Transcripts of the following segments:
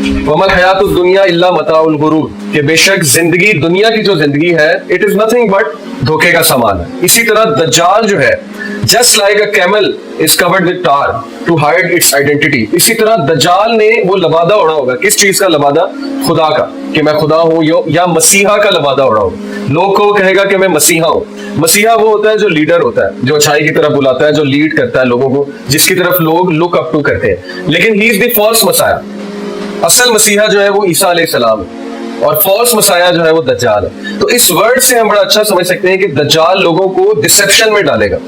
वमल हयातुद दुनिया इल्ला मताउल गुरूर, कि बेशक जिंदगी, दुनिया की जो जिंदगी है, इट इज नथिंग बट धोखे का सामान है। इसी तरह दज्जाल जो है, just like a camel is covered with tar to hide its identity, इसी तरह दज्जाल ने वो लबादा उड़ा होगा। किस चीज का लबादा? खुदा का, कि मैं खुदा हूं, या मसीहा का लबादा उड़ा होगा। लोग को कहेगा कि मैं मसीहा हूं। मसीहा वो होता है जो लीडर होता है, जो अच्छाई की तरफ बुलाता है, जो लीड करता है लोगों को, जिसकी तरफ लोग लुक अप टू करते हैं। लेकिन he is the false messiah. असल मसीहा जो है वो ईसा अलैहिस्सलाम है, और फॉल्स मसाया जो है वो दज्जाल है। तो इस वर्ड से हम बड़ा अच्छा समझ सकते हैं कि दज्जाल लोगों को डिसेप्शन में डालेगा,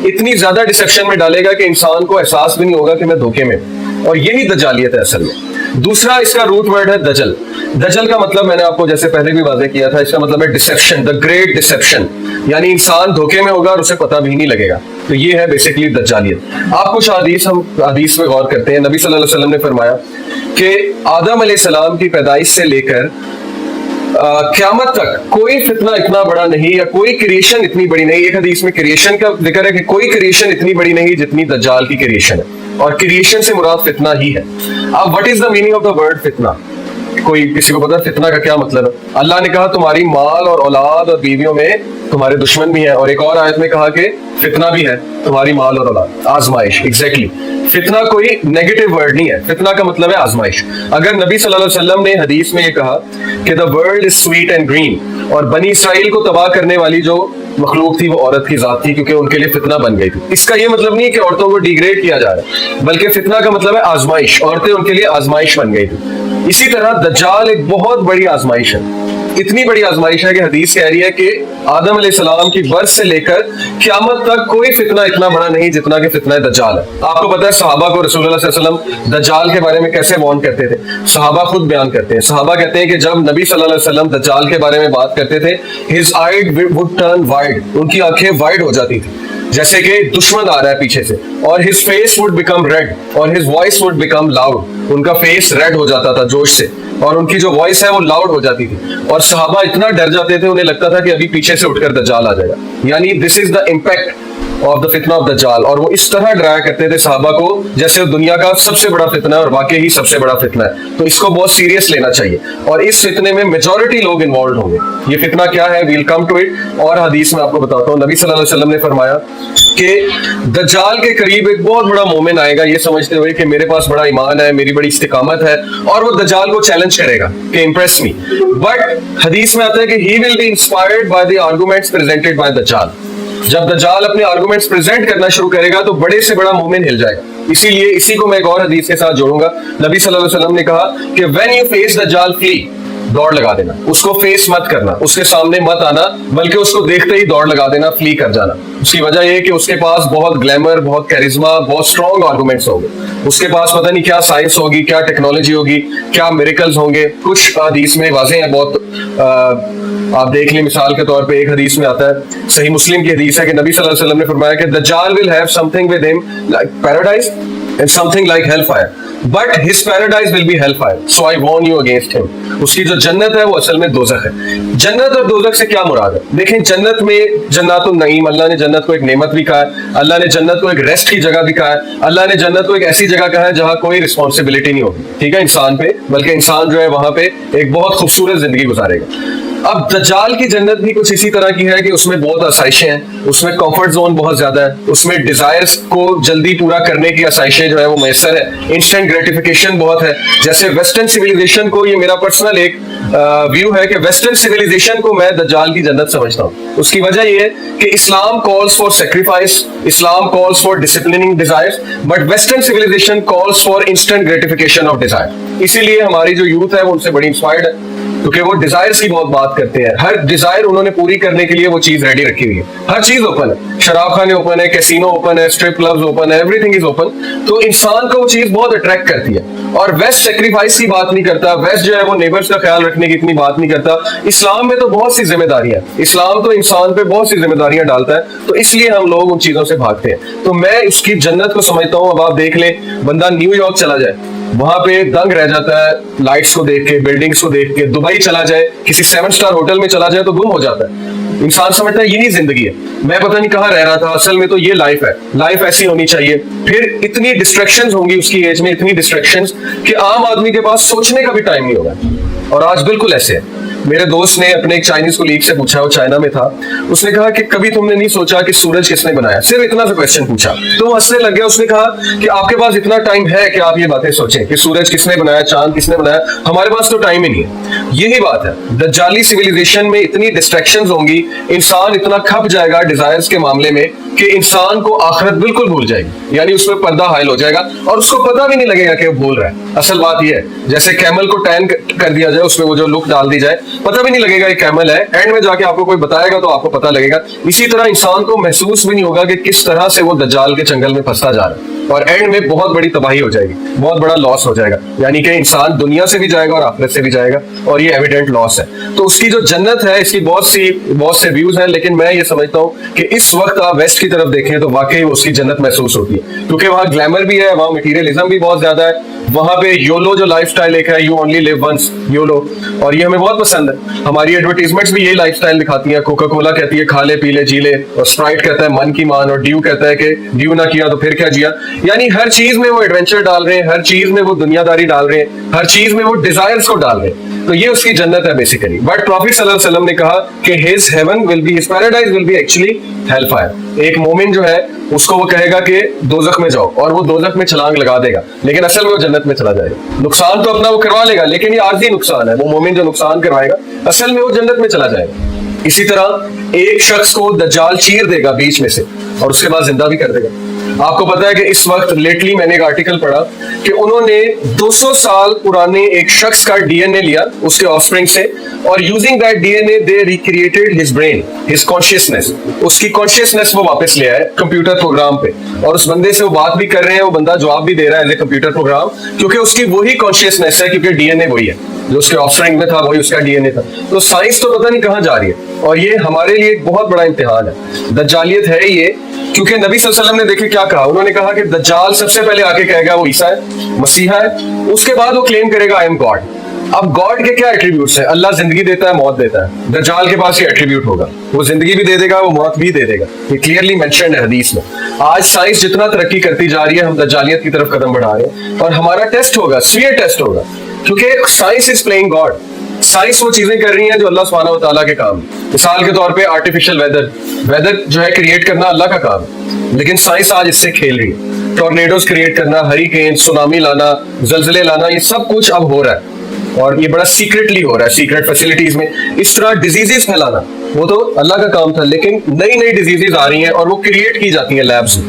इतनी ज्यादा डिसेप्शन में डालेगा कि इंसान को एहसास भी नहीं होगा कि मैं धोखे में हूं। और यही दज्जालियत है असल में। दूसरा इसका रूट वर्ड है दजल। दजल का मतलब मैंने आपको जैसे पहले भी वाज़ेह किया था, इसका मतलब है डिसेप्शन, द ग्रेट डिसेप्शन, यानी इंसान धोखे में होगा और उसे पता भी नहीं लगेगा। तो ये है बेसिकली दज्जालियत। आप कुछ हम हदीस में गौर करते हैं। नबी सल्लल्लाहु अलैहि वसल्लम ने फरमाया कि आदम अलैहिस्सलाम की पैदाइश से लेकर क़यामत तक कोई फितना इतना बड़ा नहीं, या कोई क्रिएशन इतनी बड़ी नहीं। एक हदीस में क्रिएशन का जिक्र है कि कोई क्रिएशन इतनी बड़ी नहीं जितनी दज्जाल की क्रिएशन है, और क्रिएशन से मुराद फितना ही है। अब what is the meaning of the word फितना? कोई किसी को पता है फितना का क्या मतलब है? अल्लाह ने कहा तुम्हारी माल और औलाद और बीवियों में तुम्हारे दुश्मन भी हैं, और एक और आयत में कहा कि फितना भी है तुम्हारी माल और औलाद, आजमाइश। एग्जैक्टली, फितना कोई नेगेटिव वर्ड नहीं है, फितना का मतलब है आजमाइश। अगर नबी सल्लल्लाहु अलैहि वसल्लम ने हदीस में ये कहा कि the world is sweet and green, और बनी इसराइल को तबाह करने वाली जो मखलूक थी वो औरत की जात थी, क्योंकि उनके लिए फितना बन गई थी, इसका ये मतलब नहीं है कि औरतों को डिग्रेड किया जा रहा है, बल्कि फितना का मतलब है आजमाइश। औरतें उनके लिए आजमाइश बन गई थी। इसी तरह दज्जाल एक बहुत बड़ी आजमाइश है, इतनी बड़ी आजमाइश है कि हदीस कह रही है कि आदम अलैहिस्सलाम की बर्थ से लेकर क़यामत तक कोई फितना इतना बड़ा नहीं जितना कि फितना दज्जाल है। आपको पता है सहाबा को रसूलुल्लाह सल्लल्लाहु अलैहि वसल्लम दज्जाल के बारे में कैसे वार्न करते थे? सहाबा खुद बयान करते हैं। सहाबा कहते हैं कि जब नबी सल्लल्लाहु अलैहि वसल्लम दज्जाल के बारे में बात करते थे, his eyes would turn wide, उनकी आंखें वाइड हो जाती थी जैसे कि दुश्मन आ रहा है पीछे से, और his face would become red और his voice would become loud, उनका फेस रेड हो जाता था जोश से, और उनकी जो वॉइस है वो लाउड हो जाती थी, और सहाबा इतना डर जाते थे, उन्हें लगता था कि अभी पीछे से उठकर दज्जाल आ जाएगा। यानी this is the impact of the फितना ऑफ दज्जाल। और वो इस तरह डराया करते थे सहाबा को जैसे दुनिया का सबसे बड़ा फितना है, और वाकई ही सबसे बड़ा फितना है। तो इसको बहुत सीरियस लेना चाहिए, और इस फितने में मेजॉरिटी लोग इन्वॉल्व होंगे। ये फितना क्या है, वील कम टू इट। और हदीस में आपको बताता हूँ, नबी सल्लल्लाहु अलैहि वसल्लम ने फरमाया कि दज्जाल के करीब एक बहुत बड़ा मोमिन आएगा, ये समझते हुए कि मेरे पास बड़ा ईमान है, मेरी बड़ी इस्तिकामत है, और वो दज्जाल को चैलेंज करेगा कि इम्प्रेस मी। बट हदीस में आता है कि he will be inspired by the arguments presented by दज्जाल। जब दज्जाल अपने आर्गुमेंट्स प्रेजेंट करना शुरू करेगा तो बड़े से बड़ा मोमिन हिल जाएगा। इसीलिए इसी को मैं एक और हदीस के साथ जोड़ूंगा। नबी सल्लल्लाहु अलैहि वसल्लम ने कहा कि व्हेन यू फेस दज्जाल फ्ली, दौड़ लगा देना, उसको फेस मत करना, उसके सामने मत आना, बल्कि उसको देखते ही दौड़ लगा देना, फ्ली कर जाना। उसकी वजह यह है कि उसके पास बहुत ग्लैमर, बहुत कैरिज्मा, बहुत स्ट्रॉन्ग आर्गुमेंट्स होंगे। उसके पास पता नहीं क्या साइंस होगी, क्या टेक्नोलॉजी होगी, क्या मिरेकल्स होंगे। कुछ हदीस में वाज़ेह है बहुत। आप देख लें, मिसाल के तौर पे एक हदीस में आता है, सही मुस्लिम की हदीस है कि नबी सल्लल्लाहु अलैहि वसल्लम ने फरमाया कि दज्जाल will have something with him like paradise and something like hellfire, but his paradise will be hellfire, so I warn you against him. उसकी जो जन्नत है वो असल में दोज़ख है। जन्नत और दोज़ख से क्या मुराद है? देखें, जन्नत में जन्नतुन नईम, अल्लाह ने जन्नत को एक नेमत भी कहा है, अल्लाह ने जन्नत को एक रेस्ट की जगह भी कहा है, अल्लाह ने जन्नत को एक ऐसी जगह कहा है जहां कोई रिस्पॉन्सिबिलिटी नहीं होगी, ठीक है, इंसान पे, बल्कि इंसान जो है वहां पे एक बहुत खूबसूरत जिंदगी गुजारेगा। अब दज्जाल की जन्नत भी कुछ इसी तरह की है कि उसमें बहुत आसाइशें हैं, उसमें कंफर्ट जोन बहुत ज्यादा है, उसमें डिजायर्स को जल्दी पूरा करने की आसाइशें जो है वो मैसर है, इंस्टेंट ग्रेटिफिकेशन बहुत है। जैसे वेस्टर्न सिविलाइजेशन को, ये मेरा पर्सनल एक व्यू है कि वेस्टर्न सिविलाइजेशन को मैं दज्जाल की जन्नत समझता हूँ। उसकी वजह यह है कि इस्लाम कॉल्स फॉर सेक्रीफाइस, इस्लाम calls for disciplining desires, but western civilization calls for instant gratification of desire. इसीलिए हमारी जो यूथ है वो उनसे बड़ी इंस्पायर्ड है, क्योंकि वो डिजायर्स की बहुत बात करते हैं। हर डिजायर उन्होंने पूरी करने के लिए वो चीज रेडी रखी हुई है। हर चीज ओपन है, शराब खाने ओपन है, कैसीनो ओपन है, स्ट्रिप क्लब्स ओपन है, एवरीथिंग इज ओपन। तो इंसान को वो चीज बहुत अट्रैक्ट करती है। और वेस्ट सेक्रीफाइस की बात नहीं करता, वेस्ट जो है वो नेबर्स का ख्याल रखने की इतनी बात नहीं करता। इस्लाम में तो बहुत सी जिम्मेदारियां, इस्लाम तो इंसान पे बहुत सी जिम्मेदारियां डालता है, तो इसलिए हम लोग उन चीजों से भागते हैं। तो मैं उसकी जन्नत को समझता हूँ। अब आप देख लें, बंदा न्यूयॉर्क चला जाए, वहां पे दंग रह जाता है लाइट्स को देख के, बिल्डिंग्स को देख के। दुबई चला जाए, किसी 7 स्टार होटल में चला जाए तो गुम हो जाता है। इंसान समझता है यही जिंदगी है, मैं पता नहीं कहाँ रह रहा था, असल में तो ये लाइफ है, लाइफ ऐसी होनी चाहिए। फिर इतनी डिस्ट्रैक्शंस होंगी उसकी एज में, इतनी डिस्ट्रैक्शंस कि आम आदमी के पास सोचने का भी टाइम नहीं होगा। और आज बिल्कुल ऐसे है। मेरे दोस्त ने अपने एक चाइनीज कोलीग से पूछा, वो चाइना में था, उसने कहा कि कभी तुमने नहीं सोचा कि सूरज किसने बनाया? सिर्फ इतना सा क्वेश्चन पूछा तो वो हंसने लग गया। उसने कहा कि आपके पास इतना टाइम है कि आप ये बातें सोचें कि सूरज किसने बनाया, चांद किसने बनाया? हमारे पास तो टाइम ही नहीं है। यही बात है, दज्जाली सिविलाइजेशन में इतनी डिस्ट्रैक्शंस होंगी, इंसान इतना खप जाएगा डिजायर्स के मामले में कि इंसान को आखिरत बिल्कुल भूल जाएगी, यानी उसमें पर्दा हायल हो जाएगा और उसको पता भी नहीं लगेगा कि वो भूल रहा है। असल बात ये है, जैसे कैमल को टैन कर दिया जाए, उसमें वो जो लुक डाल दी जाए, पता भी नहीं लगेगा ये कैमल है, एंड में जाके आपको कोई बताएगा तो आपको पता लगेगा। इसी तरह इंसान को महसूस भी नहीं होगा कि किस तरह से वो दज्जाल के चंगल में फंसता जा रहा है, और एंड में बहुत बड़ी तबाही हो जाएगी, बहुत बड़ा लॉस हो जाएगा, यानी कि इंसान दुनिया से भी जाएगा और आखिरत से भी जाएगा, और ये एविडेंट लॉस है। तो उसकी जो जन्नत है, इसकी बहुत से व्यूज हैं, लेकिन मैं ये समझता हूँ कि इस वक्त आप वेस्ट की तरफ देखें तो वाकई उसकी जन्नत महसूस होती है, क्योंकि वहाँ ग्लैमर भी है, वहाँ मटीरियलिज्म भी बहुत ज्यादा है, वहाँ पे योलो जो लाइफस्टाइल एक है, you only live once, YOLO, और ये हमें बहुत पसंद है। हमारी एडवर्टाइजमेंट्स भी यही लाइफस्टाइल दिखाती हैं। कोका कोला कहती है खा ले पी ले जी ले, और स्प्राइट कहता है मन की मान, और ड्यू कहता है कि ड्यू ना किया तो फिर क्या जिया। यानी हर चीज में वो एडवेंचर डाल रहे हैं, हर चीज में वो दुनियादारी डाल रहे हैं, हर चीज में वो डिजायर्स को डाल रहे हैं। तो ये उसकी जन्नत है बेसिकली। बट प्रॉफिट सल्लल्लाहु अलैहि वसल्लम ने कहा कि his haven will be, his paradise will B actually hello fire. एक मोमिन जो है उसको वो कहेगा कि दोजख में जाओ, और वो दोजख में छलांग लगा देगा, लेकिन असल में वो जन्नत में चला जाएगा। नुकसान तो अपना वो करवा लेगा, लेकिन ये आर्जी नुकसान है, वो मोमिन जो नुकसान करवाएगा असल में वो जन्नत में चला जाएगा। इसी तरह एक शख्स को दज्जाल चीर देगा बीच में से, और उसके बाद जिंदा भी कर देगा। आपको पता है कि इस वक्त लेटली मैंने एक आर्टिकल पढ़ा कि उन्होंने 200 साल पुराने एक शख्स का डीएनए लिया उसके ऑफस्प्रिंग से, और using that DNA they recreated his brain, his consciousness, उसकी कॉन्शियसनेस वो वापस ले आए कंप्यूटर प्रोग्राम पे, और उस बंदे से वो बात भी कर रहे हैं, वो बंदा जवाब भी दे रहा है एज ए कंप्यूटर प्रोग्राम, क्योंकि उसकी वही कॉन्शियसनेस है, क्योंकि डीएनए वही है जो उसके ऑफस्प्रिंग में था, वही उसका डीएनए था। तो साइंस तो पता नहीं कहां जा रही है, और ये हमारे लिए एक बहुत बड़ा इम्तिहान है। दज्जालियत है ये, क्योंकि नबी सल्लल्लाहु अलैहि वसल्लम ने देखे क्या कहा, उन्होंने कहा कि दज्जाल सबसे पहले आके कहेगा वो ईसा है, मसीहा है, उसके बाद वो क्लेम करेगा आई एम गॉड। अब गॉड के क्या एट्रीब्यूट्स हैं? अल्लाह जिंदगी देता है, मौत देता है, दज्जाल के पास ये एट्रीब्यूट होगा, वो जिंदगी भी दे देगा, वो मौत भी दे देगा, ये क्लियरली मेंशन्ड है हदीस में। आज साइंस जितना तरक्की करती जा रही है, हम दज्जालियत की तरफ कदम बढ़ा रहे हैं, और हमारा टेस्ट होगा, स्फीयर टेस्ट होगा, क्योंकि science is playing God. Science वो चीजें कर रही हैं जो अल्लाह सुब्हानहू व तआला के काम है। मिसाल के तौर पे आर्टिफिशियल वेदर जो है क्रिएट करना अल्लाह का काम है, लेकिन साइंस आज इससे खेल रही है। टॉर्नेडोज क्रिएट करना, हरिकेन, सुनामी लाना, जलजले लाना, ये सब कुछ अब हो रहा है, और ये बड़ा सीक्रेटली हो रहा है, सीक्रेट फैसिलिटीज में। इस तरह डिजीजेस फैलाना वो तो अल्लाह का काम था, लेकिन नई नई डिजीजेस आ रही हैं और वो क्रिएट की जाती हैं लैब्स में,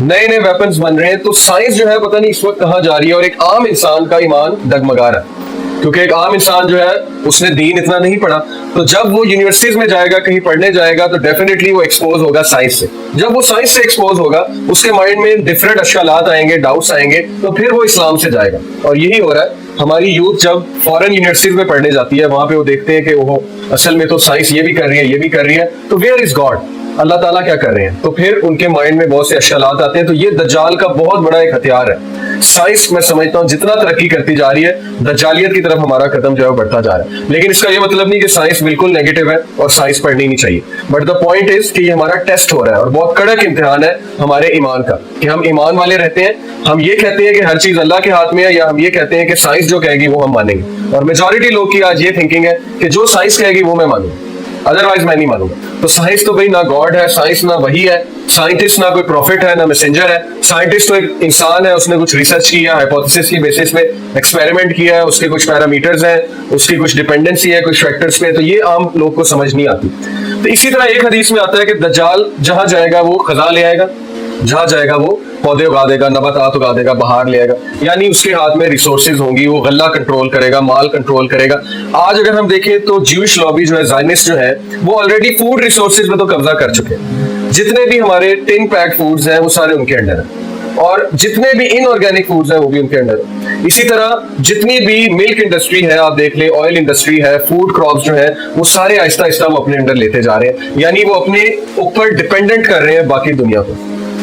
नए नए वेपन्स बन रहे हैं। तो साइंस जो है पता नहीं इस वक्त कहाँ जा रही है, और एक आम इंसान का ईमान डगमगा रहा है, क्योंकि एक आम इंसान जो है उसने दीन इतना नहीं पढ़ा, तो जब वो यूनिवर्सिटीज में जाएगा, कहीं पढ़ने जाएगा, तो डेफिनेटली वो एक्सपोज होगा साइंस से। जब वो साइंस से एक्सपोज होगा, उसके माइंड में डिफरेंट अशकालात आएंगे, डाउट्स आएंगे, तो फिर वो इस्लाम से जाएगा। और यही हो रहा है, हमारी यूथ जब फॉरेन यूनिवर्सिटीज में पढ़ने जाती है, वहां पे वो देखते हैं कि वो असल में तो साइंस ये भी कर रही है, ये भी कर रही है, तो वेयर इज गॉड, अल्लाह ताला क्या कर रहे हैं? तो फिर उनके माइंड में बहुत से अशकालात आते हैं। तो ये दज्जाल का बहुत बड़ा एक हथियार है। साइंस मैं समझता हूँ जितना तरक्की करती जा रही है, दज्जालियत की तरफ हमारा कदम जो है बढ़ता जा रहा है। लेकिन इसका ये मतलब नहीं कि साइंस बिल्कुल नेगेटिव है और साइंस पढ़नी नहीं चाहिए, बट द पॉइंट इज कि ये हमारा टेस्ट हो रहा है, और बहुत कड़क इम्तिहान है हमारे ईमान का, कि हम ईमान वाले रहते हैं, हम ये कहते हैं कि हर चीज अल्लाह के हाथ में है, या हम ये कहते हैं कि साइंस जो कहेगी वो हम मानेंगे। और मेजॉरिटी लोग की आज ये थिंकिंग है कि जो साइंस कहेगी वो मैं मानूंगा, अदरवाइज मैं नहीं मानूंगा। तो साइंस तो भाई ना गॉड है, साइंस ना वही है, साइंटिस्ट ना कोई प्रॉफिट है, ना मैसेंजर है। साइंटिस्ट तो एक इंसान है, उसने कुछ रिसर्च किया, हाइपोथेसिस की बेसिस पे एक्सपेरिमेंट किया है, उसके कुछ पैरामीटर्स हैं, उसकी कुछ डिपेंडेंसी है कुछ फैक्टर्स पे, तो ये आम लोग को समझ नहीं आती। तो इसी तरह एक हदीस में आता है कि दज्जाल जहां जाएगा वो खजा ले आएगा, जहां जाएगा वो पौधे उगा देगा, नबातात उगा देगा, बाहर ले आएगा, यानी उसके हाथ में रिसोर्सेज होंगी, वो गल्ला कंट्रोल करेगा, माल कंट्रोल करेगा। आज अगर हम देखें तो ज्यूइश लॉबी जो है, ज़ायनिस्ट जो है, वो ऑलरेडी फूड रिसोर्सेज में तो कब्जा कर चुके हैं। जितने भी हमारे टिन पैक फूड्स हैं वो सारे उनके अंडर है, और जितने भी इनऑर्गेनिक फूड्स हैं वो भी उनके अंडर है। इसी तरह जितनी भी मिल्क इंडस्ट्री है, आप देख ले, ऑयल इंडस्ट्री है, फूड क्रॉप्स जो है, वो सारे आहिस्ता आहिस्ता वो अपने अंडर लेते जा रहे हैं, यानी वो अपने ऊपर डिपेंडेंट कर रहे हैं बाकी दुनिया को।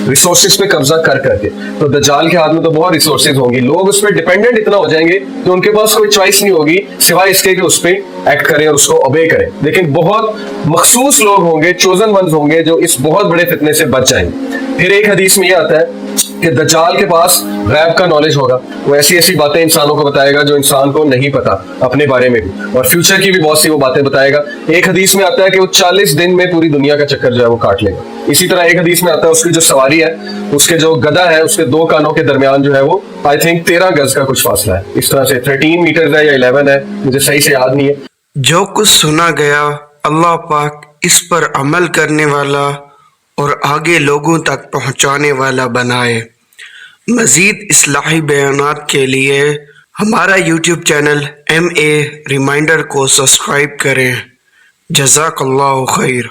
रिसोर्सेज पे कब्जा कर करके। तो दज्जाल के हाथ में तो बहुत रिसोर्सेज होंगी, लोग उस पर डिपेंडेंट इतना हो जाएंगे कि उनके पास कोई चॉइस नहीं होगी सिवाय इसके कि उस पर एक्ट करें और उसको ओबे करें। लेकिन बहुत मखसूस लोग होंगे, चोजन वंस होंगे, जो इस बहुत बड़े फितने से बच जाएंगे। फिर एक हदीस में ये आता है कि दज्जाल के पास गैब का नॉलेज होगा, वो ऐसी ऐसी बातें इंसानों को बताएगा जो इंसान को नहीं पता अपने बारे में भी, और फ्यूचर की भी बहुत सी वो बातें बताएगा। एक हदीस में आता है कि वो 40 दिन में पूरी दुनिया का चक्कर जो है वो काट लेगा। इसी तरह एक हदीस में आता है उसकी जो सवारी है, उसके जो गधा है, उसके दो कानों के दरमियान जो है वो आई थिंक 13 गज का कुछ फासला है, इस तरह से 13 मीटर है या 11 है, मुझे सही से याद नहीं है। जो कुछ सुना गया अल्लाह पाक इस पर अमल करने वाला और आगे लोगों तक पहुंचाने वाला बनाए। मज़ीद इस्लाही बयानात के लिए हमारा YouTube चैनल MA रिमाइंडर को सब्सक्राइब करें। जज़ाकल्लाहु खैर।